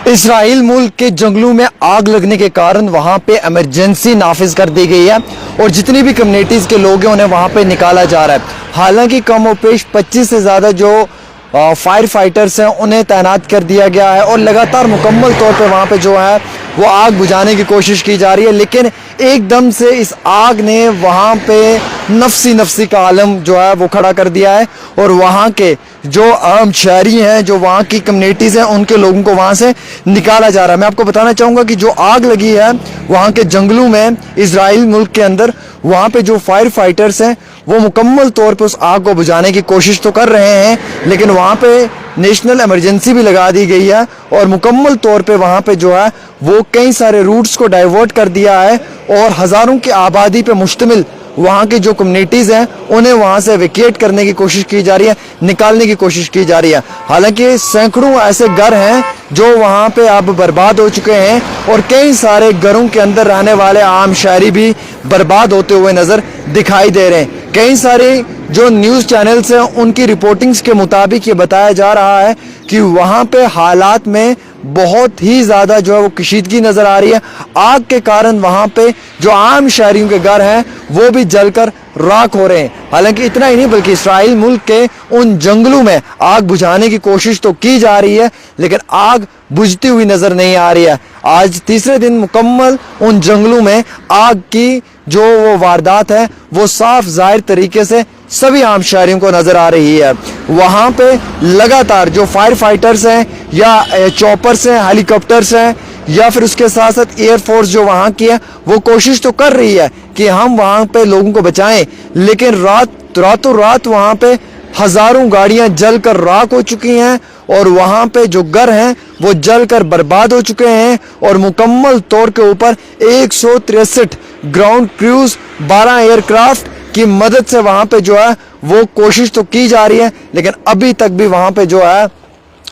Israel मुल्क के जंगलों में आग लगने के कारण वहां पे इमरजेंसी नाफिज कर दी गई है और जितनी भी कम्युनिटीज़ के लोग हैं उन्हें वहां पे निकाला जा रहा है। हालांकि कम और पेश 25 से ज़्यादा जो फायर फाइटर्स हैं उन्हें तैनात कर दिया गया है और लगातार मुकम्मल तौर पे वहाँ पे जो है वो आग बुझाने की कोशिश की जा रही है। लेकिन एकदम से इस आग ने वहाँ पे नफसी का आलम जो है वो खड़ा कर दिया है और वहाँ के जो आम शहरी हैं, जो वहाँ की कम्युनिटीज़ हैं, उनके लोगों को वहाँ से निकाला जा रहा है। मैं आपको बताना चाहूँगा कि जो आग लगी है वहाँ के जंगलों में इजराइल मुल्क के अंदर, वहाँ पे जो फायर फाइटर्स हैं वो मुकम्मल तौर पे उस आग को बुझाने की कोशिश तो कर रहे हैं, लेकिन वहाँ पे नेशनल इमरजेंसी भी लगा दी गई है और मुकम्मल तौर पे वहाँ पे जो है वो कई सारे रूट्स को डाइवर्ट कर दिया है और हज़ारों की आबादी पे मुश्तमिल वहाँ की जो कम्युनिटीज़ हैं उन्हें वहाँ से वेकेट करने की कोशिश की जा रही है, निकालने की कोशिश की जा रही है। हालांकि सैकड़ों ऐसे घर हैं जो वहाँ पे अब बर्बाद हो चुके हैं और कई सारे घरों के अंदर रहने वाले आम शहरी भी बर्बाद होते हुए नज़र दिखाई दे रहे हैं। कई सारे जो न्यूज़ चैनल्स हैं उनकी रिपोर्टिंग्स के मुताबिक ये बताया जा रहा है कि वहाँ पे हालात में बहुत ही ज़्यादा जो है वो कशीदगी नज़र आ रही है। आग के कारण वहाँ पे जो आम शहरियों के घर हैं वो भी जलकर राख हो रहे हैं। हालांकि इतना ही नहीं बल्कि इसराइल मुल्क के उन जंगलों में आग बुझाने की कोशिश तो की जा रही है, लेकिन आग बुझती हुई नज़र नहीं आ रही है। आज तीसरे दिन मुकम्मल उन जंगलों में आग की जो वो वारदात है वो साफ जाहिर तरीके से सभी आम शहरियों को नज़र आ रही है। वहाँ पे लगातार जो फायर फाइटर्स हैं या चॉपर्स हैं, हेलीकॉप्टर्स हैं या फिर उसके साथ साथ एयरफोर्स जो वहाँ की है वो कोशिश तो कर रही है कि हम वहाँ पे लोगों को बचाएं, लेकिन रातों रात वहाँ पे हज़ारों गाड़ियाँ जलकर राख हो चुकी हैं और वहाँ पे जो घर हैं वो जलकर बर्बाद हो चुके हैं और मुकम्मल तौर के ऊपर 163 ग्राउंड क्रूज 12 एयरक्राफ्ट की मदद से वहाँ पे जो है वो कोशिश तो की जा रही है, लेकिन अभी तक भी वहाँ पे जो है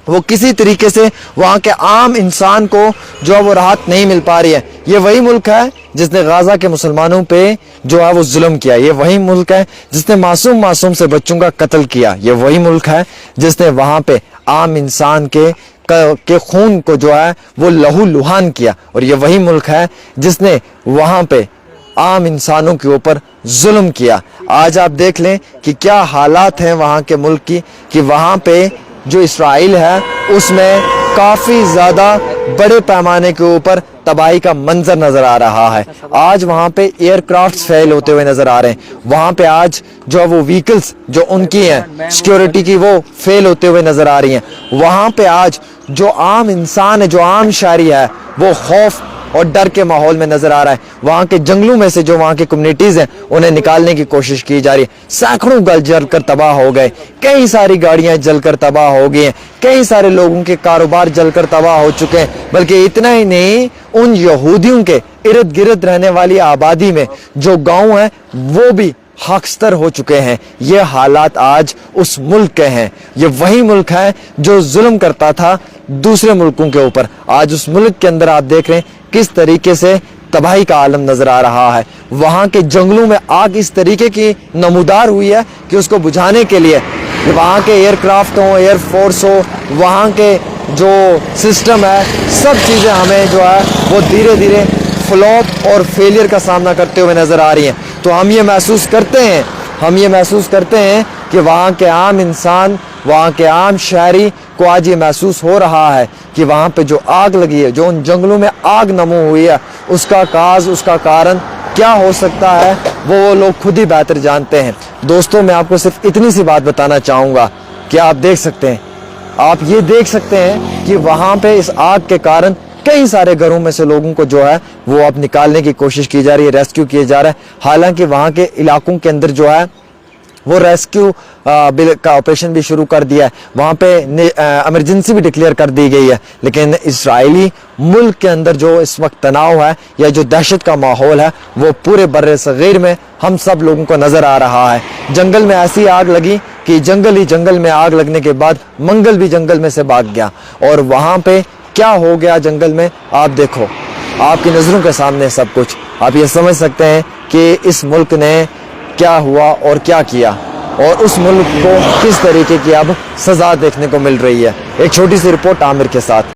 वो किसी तरीके से वहाँ के आम इंसान को जो है वो राहत नहीं मिल पा रही है। ये वही मुल्क है जिसने गाजा के मुसलमानों पे जो है वो जुल्म किया। ये वही मुल्क है जिसने मासूम से बच्चों का कत्ल किया। ये वही मुल्क है जिसने वहाँ पे आम इंसान के खून को जो है वो लहू लुहान किया और ये वही मुल्क है जिसने वहाँ पे आम इंसानों के ऊपर जुल्म किया। आज आप देख लें कि क्या हालात हैं वहाँ के मुल्क की, कि वहाँ पे जो इसराइल है उसमें काफ़ी ज़्यादा बड़े पैमाने के ऊपर तबाही का मंजर नज़र आ रहा है। आज वहाँ पे एयरक्राफ्ट्स फेल होते हुए नज़र आ रहे हैं। वहाँ पे आज जो वो व्हीकल्स जो उनकी हैं सिक्योरिटी की वो फेल होते हुए नज़र आ रही हैं। वहाँ पे आज जो आम इंसान है, जो आम शहरी है, वो खौफ और डर के माहौल में नजर आ रहा है। वहाँ के जंगलों में से जो वहाँ की कम्युनिटीज़ हैं उन्हें निकालने की कोशिश की जा रही है। सैकड़ों घर जलकर तबाह हो गए, कई सारी गाड़ियाँ जलकर तबाह हो गई हैं, कई सारे लोगों के कारोबार जलकर तबाह हो चुके हैं। बल्कि इतना ही नहीं, उन यहूदियों के इर्द गिर्द रहने वाली आबादी में जो गाँव हैं वो भी खाकस्तर हो चुके हैं। ये हालात आज उस मुल्क के हैं। ये वही मुल्क है जो जुल्म करता था दूसरे मुल्कों के ऊपर। आज उस मुल्क के अंदर आप देख रहे हैं किस तरीके से तबाही का आलम नजर आ रहा है। वहाँ के जंगलों में आग इस तरीके की नमूदार हुई है कि उसको बुझाने के लिए वहाँ के एयरक्राफ्ट हो, एयरफोर्स हो, वहाँ के जो सिस्टम है, सब चीज़ें हमें जो है वो धीरे धीरे फ्लॉप और फेलियर का सामना करते हुए नज़र आ रही हैं। तो हम ये महसूस करते हैं कि वहाँ के आम इंसान, वहाँ के आम शहरी को आज ये महसूस हो रहा है कि वहाँ पे जो आग लगी है, जो उन जंगलों में आग नमू हुई है, उसका कारण क्या हो सकता है वो लोग खुद ही बेहतर जानते हैं। दोस्तों, मैं आपको सिर्फ इतनी सी बात बताना चाहूँगा कि आप ये देख सकते हैं कि वहाँ पे इस आग के कारण कई सारे घरों में से लोगों को जो है वो अब निकालने की कोशिश की जा रही है, रेस्क्यू किया जा रहा है। हालांकि वहाँ के इलाकों के अंदर जो है वो रेस्क्यू का ऑपरेशन भी शुरू कर दिया है, वहाँ पे इमरजेंसी भी डिक्लेयर कर दी गई है। लेकिन इजरायली मुल्क के अंदर जो इस वक्त तनाव है या जो दहशत का माहौल है वो पूरे बर्रे सगीर में हम सब लोगों को नज़र आ रहा है। जंगल में ऐसी आग लगी कि जंगल में आग लगने के बाद मंगल भी जंगल में से भाग गया और वहाँ पे क्या हो गया जंगल में, आप देखो, आपकी नज़रों के सामने सब कुछ। आप ये समझ सकते हैं कि इस मुल्क ने क्या हुआ और क्या किया और उस मुल्क को किस तरीके की अब सज़ा देखने को मिल रही है। एक छोटी सी रिपोर्ट आमिर के साथ।